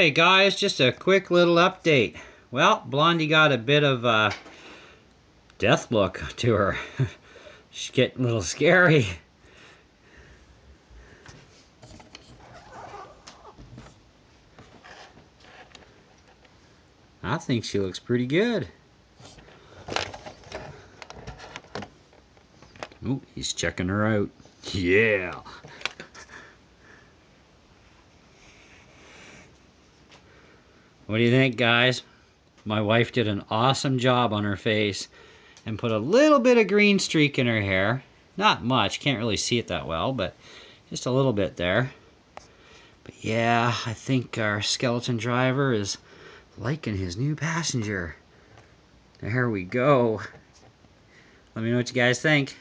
Hey guys, just a quick little update. Well, Blondie got a bit of a death look to her. She's getting a little scary. I think she looks pretty good. Oh, he's checking her out. Yeah. What do you think, guys? My wife did an awesome job on her face and put a little bit of green streak in her hair. Not much, can't really see it that well, but just a little bit there. But yeah, I think our skeleton driver is liking his new passenger. There we go. Let me know what you guys think.